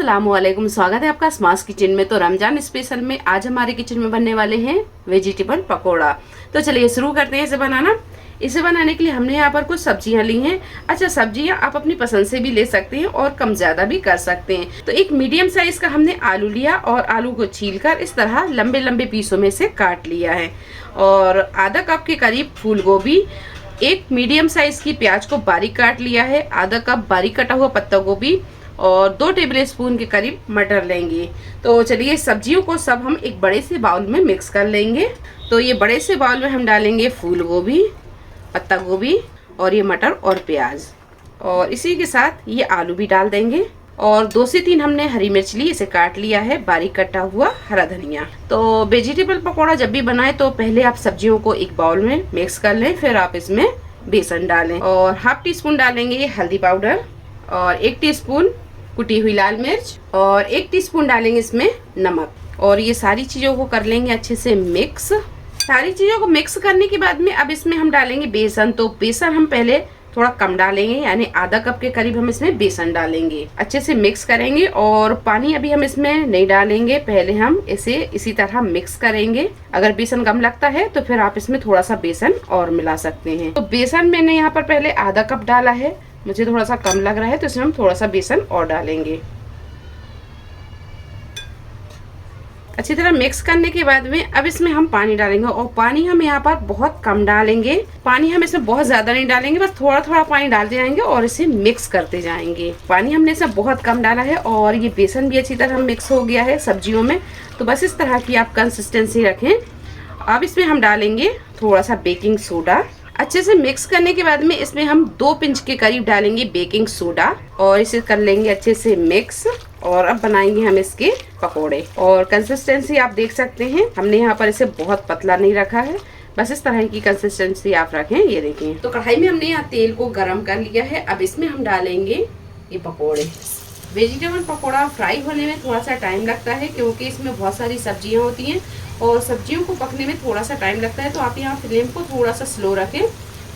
अस्सलामुअलैकुम, स्वागत है आपका स्मार्ट किचन में। तो रमजान स्पेशल में आज हमारे किचन में बनने वाले हैं वेजिटेबल पकोड़ा। तो चलिए शुरू करते हैं इसे बनाना। इसे बनाने के लिए हमने यहाँ पर कुछ सब्जियां ली हैं। अच्छा, सब्जियां आप अपनी पसंद से भी ले सकते हैं और कम ज्यादा भी कर सकते हैं। तो एक मीडियम साइज का हमने आलू लिया और आलू को छीलकर इस तरह लंबे लंबे पीसों में से काट लिया है। और आधा कप के करीब फूल गोभी, एक मीडियम साइज की प्याज को बारीक काट लिया है, आधा कप बारीक कटा हुआ पत्ता गोभी और 2 टेबल स्पून के करीब मटर लेंगे। तो चलिए सब्जियों को सब हम एक बड़े से बाउल में मिक्स कर लेंगे। तो ये बड़े से बाउल में हम डालेंगे फूल गोभी, पत्ता गोभी और ये मटर और प्याज, और इसी के साथ ये आलू भी डाल देंगे। और 2 से 3 हमने हरी मिर्च ली, इसे काट लिया है, बारीक कटा हुआ हरा धनिया। तो वेजिटेबल पकौड़ा जब भी बनाए तो पहले आप सब्जियों को एक बाउल में मिक्स कर लें, फिर आप इसमें बेसन डालें। और हाफ टी स्पून डालेंगे ये हल्दी पाउडर और 1 टीस्पून कुटी हुई लाल मिर्च और 1 टीस्पून डालेंगे इसमें नमक। और ये सारी चीजों को कर लेंगे अच्छे से मिक्स। सारी चीजों को मिक्स करने के बाद में अब इसमें हम डालेंगे बेसन। तो बेसन हम पहले थोड़ा कम डालेंगे, यानी आधा कप के करीब हम इसमें बेसन डालेंगे। अच्छे से मिक्स करेंगे और पानी अभी हम इसमें नहीं डालेंगे, पहले हम इसे इसी तरह मिक्स करेंगे। अगर बेसन कम लगता है तो फिर आप इसमें थोड़ा सा बेसन और मिला सकते हैं। तो बेसन मैंने यहाँ पर पहले आधा कप डाला है, मुझे थोड़ा सा कम लग रहा है तो इसमें हम थोड़ा सा बेसन और डालेंगे। अच्छी तरह मिक्स करने के बाद में अब इसमें हम पानी डालेंगे, और पानी हम यहाँ पर बहुत कम डालेंगे। पानी हम इसमें बहुत ज्यादा नहीं डालेंगे, बस थोड़ा थोड़ा पानी डालते जाएंगे और इसे मिक्स करते जाएंगे। पानी हमने इसमें बहुत कम डाला है और ये बेसन भी अच्छी तरह मिक्स हो गया है सब्जियों में। तो बस इस तरह की आप कंसिस्टेंसी रखें। अब इसमें हम डालेंगे थोड़ा सा बेकिंग सोडा। अच्छे से मिक्स करने के बाद में इसमें हम 2 पिंच के करीब डालेंगे बेकिंग सोडा और इसे कर लेंगे अच्छे से मिक्स। और अब बनाएंगे हम इसके पकोड़े। और कंसिस्टेंसी आप देख सकते हैं, हमने यहाँ पर इसे बहुत पतला नहीं रखा है, बस इस तरह की कंसिस्टेंसी आप रखें। ये देखिए, तो कढ़ाई में हमने यहाँ तेल को गरम कर लिया है। अब इसमें हम डालेंगे ये पकोड़े। वेजिटेबल पकोड़ा फ्राई होने में थोड़ा सा टाइम लगता है क्योंकि इसमें बहुत सारी सब्जियां होती हैं और सब्जियों को पकने में थोड़ा सा टाइम लगता है। तो आप यहाँ फ्लेम को थोड़ा सा स्लो रखें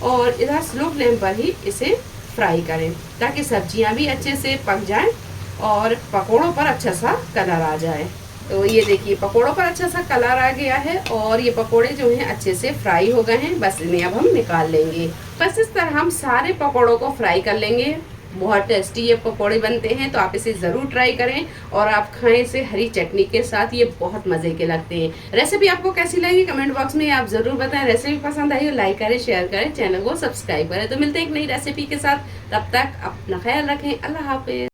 और इधर स्लो फ्लेम पर ही इसे फ्राई करें ताकि सब्जियां भी अच्छे से पक जाएं और पकोड़ों पर अच्छा सा कलर आ जाए। तो ये देखिए पकोड़ों पर अच्छा सा कलर आ गया है और ये पकोड़े जो हैं अच्छे से फ्राई हो गए हैं। बस इन्हें अब हम निकाल लेंगे। बस इस तरह हम सारे पकोड़ों को फ्राई कर लेंगे। बहुत टेस्टी ये पकोड़े बनते हैं, तो आप इसे ज़रूर ट्राई करें और आप खाएं इसे हरी चटनी के साथ। ये बहुत मज़े के लगते हैं। रेसिपी आपको कैसी लगी कमेंट बॉक्स में आप ज़रूर बताएं। रेसिपी पसंद आई हो लाइक करें, शेयर करें, चैनल को सब्सक्राइब करें। तो मिलते हैं एक नई रेसिपी के साथ, तब तक अपना ख्याल रखें। अल्लाह हाफिज़।